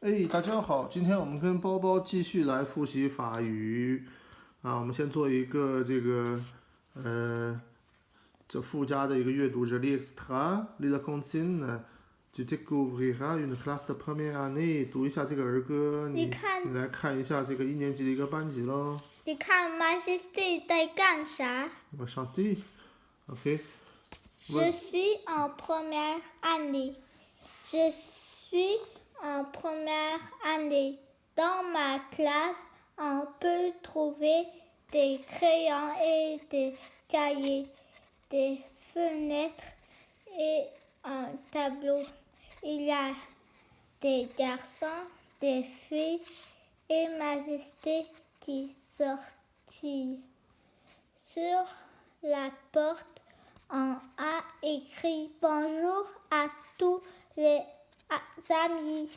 哎，大家好，今天我们跟包包继续来复习法语啊。我们先做一个这附加的一个阅读，这 l'extra, la consigne, tu découvriras une classe de première année。读一下这个儿歌，你来看一下这个一年级的一个班级喽。你看 Majesté 在干啥 On va chanter, ok. Je suis en première année. Je suis en première année. Dans ma classe, on peut trouver des crayons et des cahiers, des fenêtres et un tableau. Il y a des garçons, des filles et Majesté qui sortit. Sur la porte, on a écrit bonjour à tous les amis.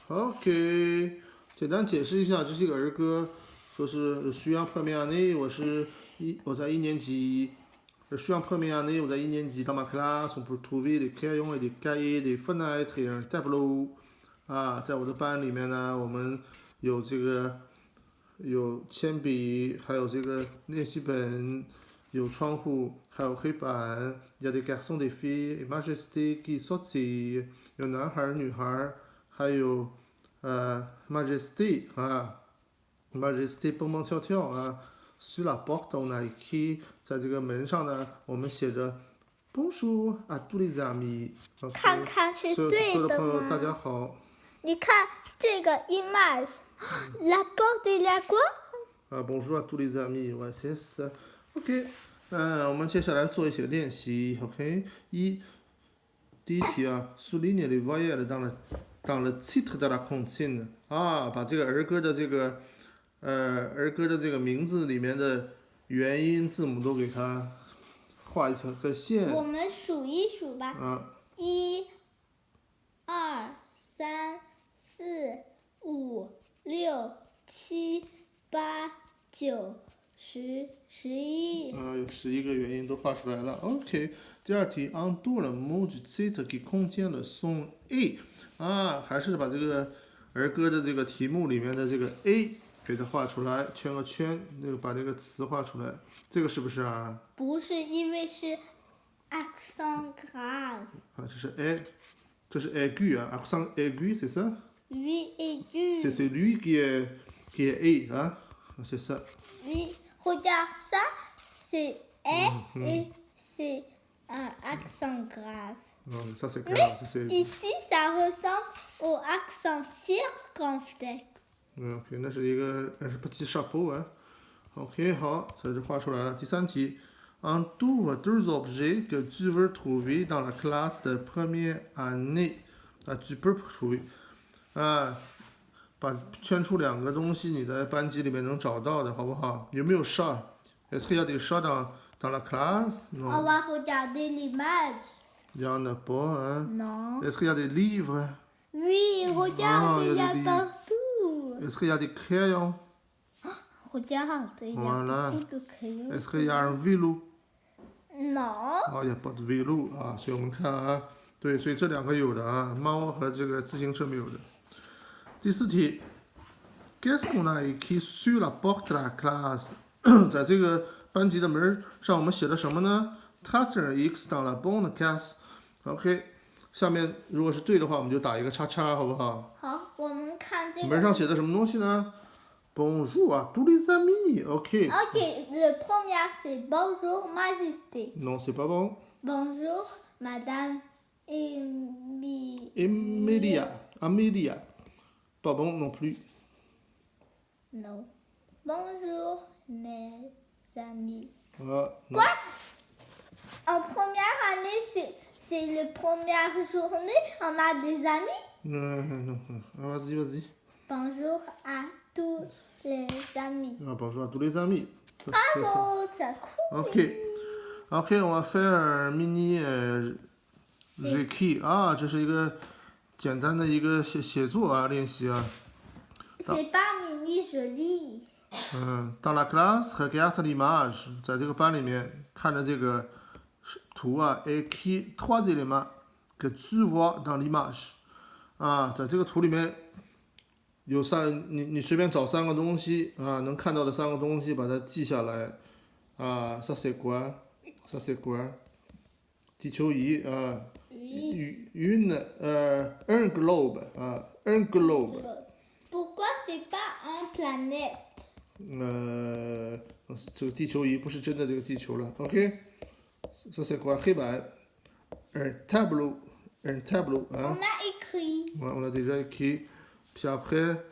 OK， 简单解释一下，这是一个儿歌，说是需要破面案内，我在一年级。需要破面案内，我在一年级。Dans ma classe, on peut trouver des crayons et des cahiers, des fenêtres et un tableau。啊，在我的班里面呢，我们有有铅笔，还有这个练习本，有窗户，还有黑板。Il y a des garçons, des filles, et Majesté qui sortit。有男孩、女孩，还有Majesté 啊，Majesté 蹦蹦跳跳啊。Sur la porte on a écrit， 在这个门上呢，我们写着 Bonjour à tous les amis。看看是对所有的的朋友大家吗？好。你看这个 image，la porte il y a quoi？ Bonjour à tous les amis， ouais c'est ça。OK， 我们接下来做一些练习。OK， 第一题啊，souligne les voyelles dans le titre de la consigne。啊，把这个儿歌的这个名字里面的元音字母都给它画一条线。我们数一数吧。1、2、3、4、5、6、7、8、9、10、11。有11个元音都画出来了。OK， 第二题 entoure le mot du titre qui contient le son A。啊，还是把这个儿歌的这个题目里面的这个 A 给它画出来，圈个圈，把这个词画出来。这个是不是啊？不是，因为是 accent grave。啊，这是 aigu 啊，accent aigu c'est ça？ Oui, aigu. C'est lui qui est A 啊，c'est ça。 Oui, regarde ça, c'est et c'est un accent grave. Ça c'est Mais grave, c'est ici, ça ressemble au accent circonflexe. OK， 那是petit chapeau 啊。OK， 好，在这画出来了。第三题 entoure deux objets que tu veux trouver dans la classe de première année。啊，tu peux trouver。啊，把圈出2个东西，你在班级里面能找到的，好不好？有没有 chat？Est-ce qu'il y a des chats dans la classe？ On Non。 va regarder l'image. Il y en a pas, hein? Non. Est-ce qu'il y a des livres? Oui, regarde, il y a des livres. partout. Est-ce qu'il y a des crayons? Regarde, il y a Voilà. beaucoup de crayons. Est-ce qu'il y a un vélo? Non. 啊，也不vélo 啊，所以我们看啊，对，所以这2个有的啊，猫和这个自行车没有的。第4题 ，Qu'est-ce qu'on a écrit sur la porte de la classe？ 在这个班级的门上，我们写了什么呢 ？Trace un X dans la bonne case。OK， 下面如果是对的话，我们就打一个叉叉，好不好？好，我们看这个。门上写的什么东西呢 ？Bonjour à tous les amis。OK。Ok, le premier c'est bonjour Majesté. Non, c'est pas bon. Bonjour Madame Amélia. Pas bon non plus. Non. Bonjour mes amis. Ah, non. Quoi? En première année, c'est la première journée, on a des amis. Non. Ah, vas-y. Bonjour à tous les amis. Ah, bonjour à tous les amis. Bravo, c'est cool. OK， on va faire un mini j'écris 啊，这是一个简单的一个写作啊练习啊。C'est pas mini, je lis. Dans la classe, regarde l'image， 在这个班里面看着这个图啊 ，écris 3 éléments que tu vois dans l'image。啊，在这个图里面有你随便找三个东西啊，能看到的三个东西，把它记下来啊。ça c'est quoi？ça c'est quoi？地球仪啊，un globe 啊，un globe。 Pourquoi c'est pas un planète？ 这个地球仪不是真的这个地球了。OK，ça c'est quoi？黑板，un tableau，un tableau 啊。On a écrit On a déjà écrit. Puis après,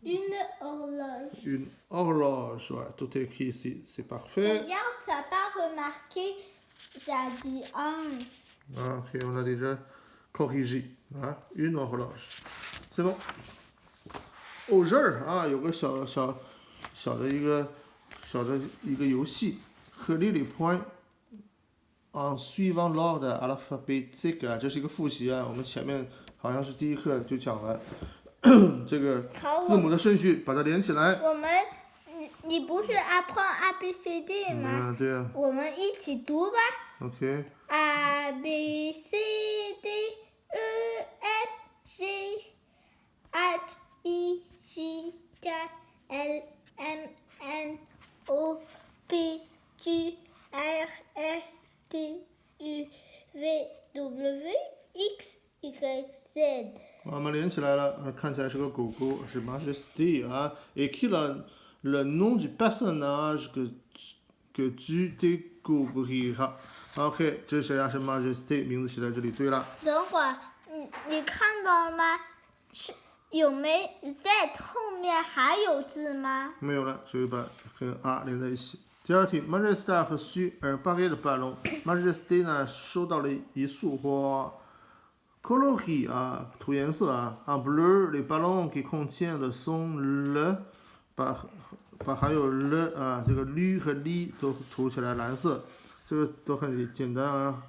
une horloge. une horloge. Ouais, tout est écrit ici. C'est parfait. Regarde, tu n'as pas remarqué, j'ai dit un. Ah, ok, on a déjà corrigé. Hein, une horloge. C'est bon. 哦，这儿啊有个小的一个游戏，和丽丽 point en suivant l'ordre alphabétique 啊，这是一个复习啊，我们前面好像是第一课就讲了。这个字母的顺序，把它连起来。我们，你不是 apprend A B C D 吗？对呀。我们一起读吧。OK。A B C D E F G H I J K L M N O P Q R S T U V W X Y Z。我们连起来了，看起来是个狗狗，是 Majesté 啊。Écris le nom du personnage que tu découvriras. OK， 这是谁啊？是 Majesté， 名字写在这里。对了。等会儿，你看到了吗？是有没 Z 后面还有字吗？没有了，所以把跟 R 连在一起。第二题 ，Majesté a reçu un paquet de ballons. Majesté 呢收到了一束花。Coloris 啊，涂颜色啊。En bleu, les ballons qui contiennent le son le， 把还有 le 啊，这个 lu 和 li 都涂起来蓝色，这个都很简单啊。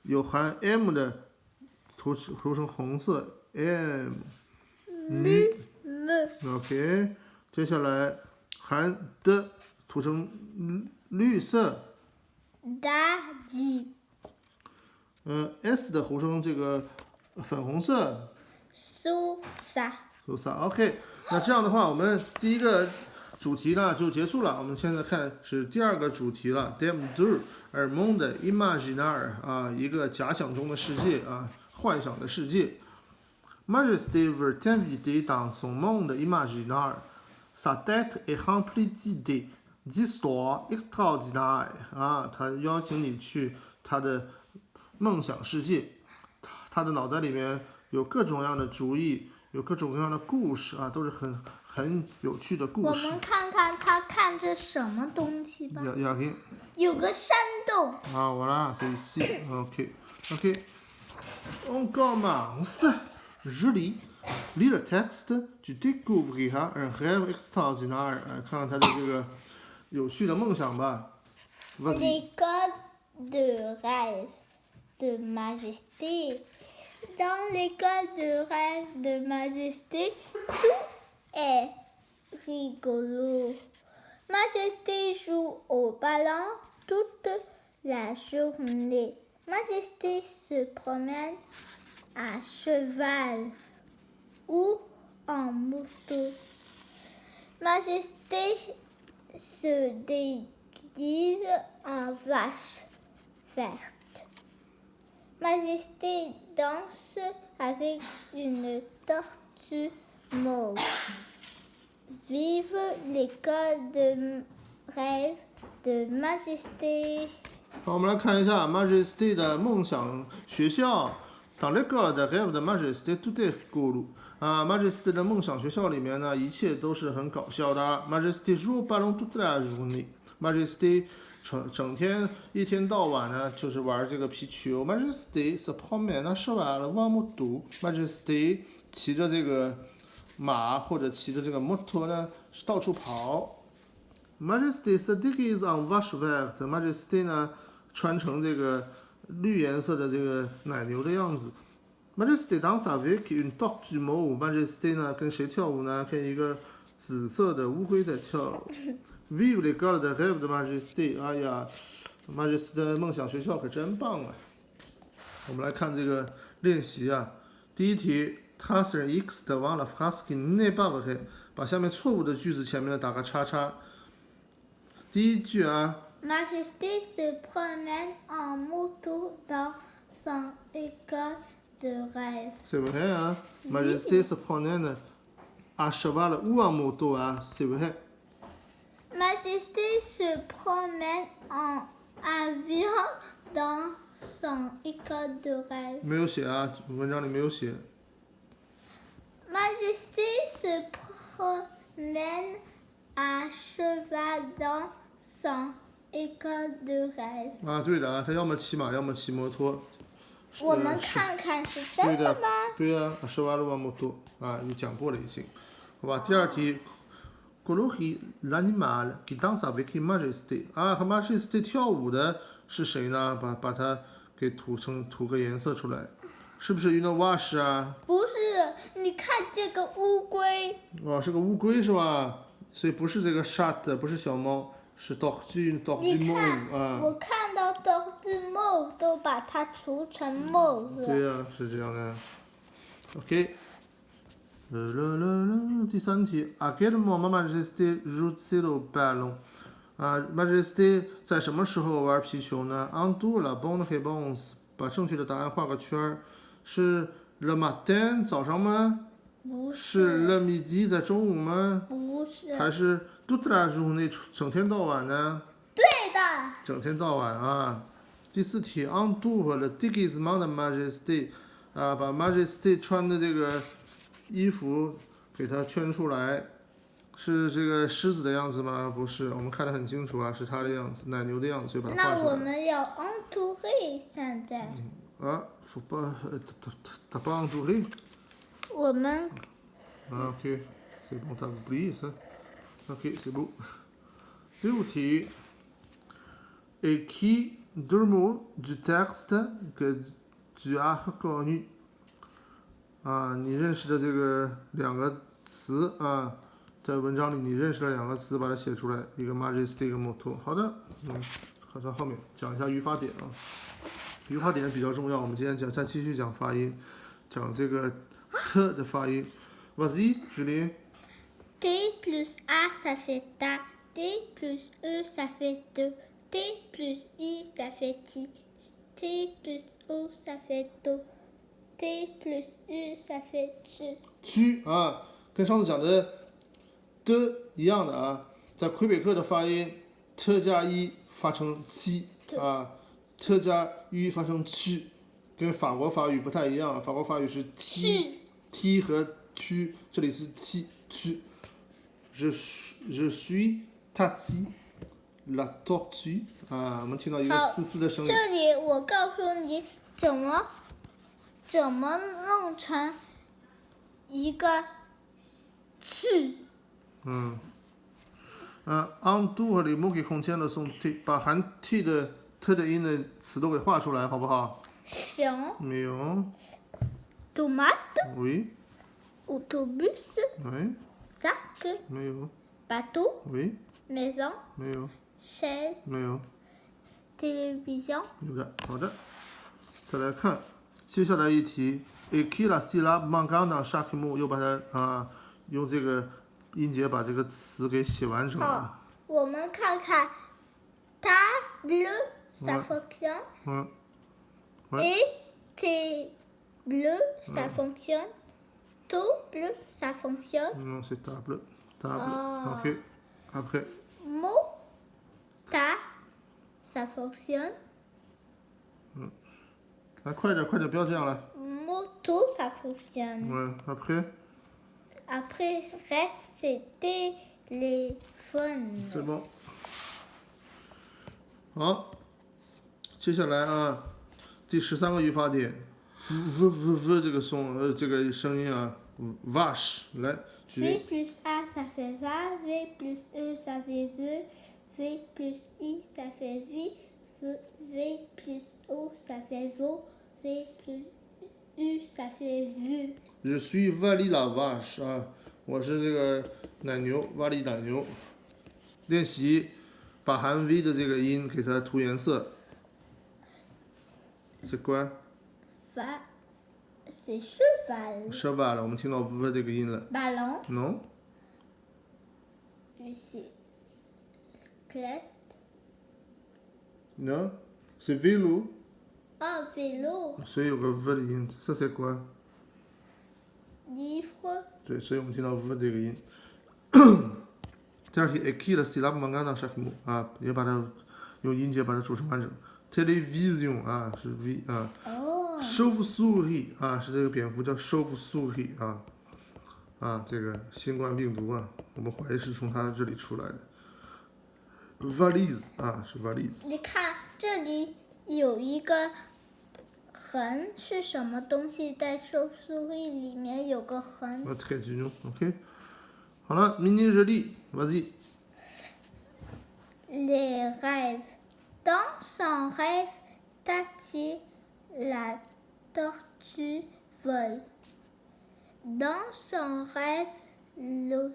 有含 m 的涂成红色 m。OK， 接下来含的涂成绿色。daddy。S 的涂成这个粉红色。Sousa。OK， 那这样的话，我们第一个主题呢就结束了。我们现在看是第二个主题了 ，Dem deux un monde imaginaire 啊，一个假想中的世界啊，幻想的世界。Majesté veut t'inviter dans son monde imaginaire. Sa tête est remplie d'idées, d'histoires extraordinaires 啊，他邀请你去他的梦想世界。他的脑袋里面有各种各样的主意，有各种各样的故事啊，都是很有趣的故事。我们看看他看着什么东西吧。有个山洞。啊，voilà, c'est ici. OK. On commence. Je lis le texte. Tu découvriras un rêve extraordinaire. 看看他的这个有趣的梦想吧。L'école de rêve de Majesté. Dans l'école de rêve de Majesté, tout est rigolo. Majesté joue au ballon toute la journée. Majesté se promène à cheval ou en moto. Majesté se déguise en vache verte. Majesté danse avec une tortue mauve. Vive l'école de rêve de Majesté. 好，我们来看一下 Majesté 的梦想学校。Dans l'école de rêve de Majesté, tout est rigolo. 啊 ，Majesté 的梦想学校里面呢，一切都是很搞笑的。Majesté joue au ballon toute la journée. Majesté 整天一天到晚呢，就是玩这个皮球。Majesté se promène à cheval ou en moto. Majesté 骑着这个马或者骑着这个摩托呢，是到处跑。Majesté se déguise en vache verte. Majesté 呢，穿成这个绿颜色的这个奶牛的样子。Majesté danse avec une tortue mauve. Majesté 呢，跟谁跳舞呢？跟一个紫色的乌龟在跳舞。Vive l'école de rêve de Majesté. 哎呀 ，Majesté 的梦想学校可真棒啊！我们来看这个练习啊。第一题 tracer x devant la phrase qui n'est pas vraie，把下面错误的句子前面呢打个叉叉。第一句啊， Majesté se promène en moto dans son école de rêve. c'est vrai 啊，Majesté se promène à cheval ou en moto 啊，c'est vrai。 Majesté se promène en avion dans son école de rêve. 没有写啊，文章里没有写。 Majesté se promène à cheval dans son école de rêve. 啊，对的啊，他要么骑马，要么骑摩托。我们看看是真的吗？对呀、啊，说完了吧，摩托啊，有讲过了已经。好吧，第二题 Colorie l'animal qui danse avec majesté 啊，和 majesté 跳舞的是谁呢？把它给涂个颜色出来，是不是 une vache 啊？不是，你看这个乌龟。哇，是个乌龟是吧？所以不是这个 chat， 不是小猫，是 tortue 你 mauve 看，啊。我看到的字 mauve 都把它涂成 mauve 了。对呀、是这样的。OK。第三题 À quel moment Majesté joue le ballon？ 啊，Majesté 在什么时候玩皮球呢 ？Undo la bonne réponse， 把正确的答案画个圈儿。是 le matin 早上吗？不是 le midi 在中午吗？不是。还是 toute la journée 整天到晚呢？对的。整天到晚啊。第四题 Undo le déguisement de Majesté， 啊，把 Majesté 穿的这个衣服给它圈出来，是这个狮子的样子吗？不是，我们看得很清楚啊，是它的样子，奶牛的样子，所以把它画那我出来。们要 entouré 现在。啊faut pas t'as pas entouré？ 我们 Ah, ok, c'est bon, t'as oublié ça. Ok, c'est beau. 第五题 Écris deux mots du texte que tu as reconnu。啊，你认识的这个两个词啊，在文章里你认识的两个词，把它写出来，一个 majesty， 一个 moto。好的，好在后面讲一下语法点啊，语法点比较重要。我们今天再继续讲发音，讲这个 t 的发音。Vas-y, Julien. T plus A ça fait ta, T plus E ça fait te, T plus I ça fait ti, T plus O ça fait to, T plus U ça fait tu。区啊，跟上次讲的的一样的啊，在魁北克的发音 t 加一发成 q 啊 ，t 加 u 发成 q，跟法国法语不太一样，法国法语是 t 和 q， 这里是 q。Je suis Tati la tortue 啊，我们听到一个嘶嘶的声音。这里我告诉你怎么弄成一个去。en tout 和 les mots qui contiennent le son t， 把含 t 的 t 的音的词都给画出来，好不好？熊。没有。tomate。Oui。autobus。oui。sac。没有。bateau。oui。maison。没有。chaise。没有。télévision。有的，好的。再来看，接下来一题 écris la syllabe manquante dans chaque mot， 又把它用这个音节把这个词给写完整了。好，我们看看 table ça fonctionne。et bleu ça fonctionne。table ça fonctionne。Non, c'est table. Table. Ok. Après. mot ta ça fonctionne。来，快点，快点，不要这样了。 moto ça fonctionne。Ouais. Après. Après reste téléphone。 C'est bon。好，接下来啊，第13个语法点 ，v 这个这个声音啊 ，vache， 来，举 V 例。 plus A ça fait va, V plus E ça fait ve, V plus I ça fait vi, V plus O ça fait vo, V plus U ça fait vu。 Je suis Vali la vache 啊，我是这个奶牛，瓦里奶牛。练习把含 v 的这个音给它涂颜色。C'est quoi？ Va C'est cheval. 说罢了，我们听到 v 这个音了。 Ballon. Non， Puis c'est clette. non， c'est vélo， Oh, vélo. 所以有个 v 的音。ça c'est quoi？ Livre. 对，所以我们听到 v 这个音。第二题 écrit le syllabe manquant dans chaque mot 啊，也把它用音节把它组成完整。télévision 啊是 v 啊。 Oh. chauve-souris 啊是这个蝙蝠叫 chauve-souris 啊，这个新冠病毒啊，我们怀疑是从它这里出来的。valise 啊是 valise。你看这里有一个横，是什么东西在收缩力里面有个横？ très mignon OK 好了 mini joli vas-y Les rêves. Dans son rêve, Tati, la tortue, vole. Dans son rêve, Lolita,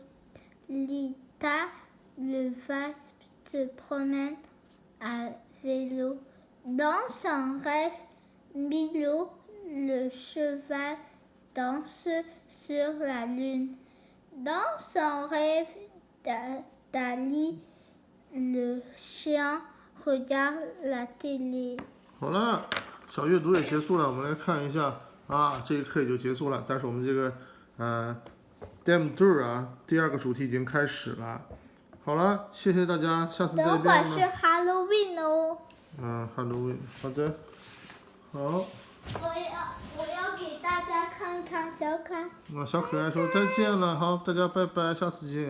le vase, se promène à vélo. Dans son rêve, Milo, le cheval, danse sur la lune. Dans son rêve, Dali, le chien, regarde la télé. 好了，小阅读也结束了，我们来看一下啊，这一课也就结束了。但是我们这个Theme 2啊，第二个主题已经开始了。好了，谢谢大家，下次再见等会儿是了。 Halloween 哦。Halloween， 好的，好。我要给大家看看小卡。小可爱说再见了，好，大家拜拜，下次见。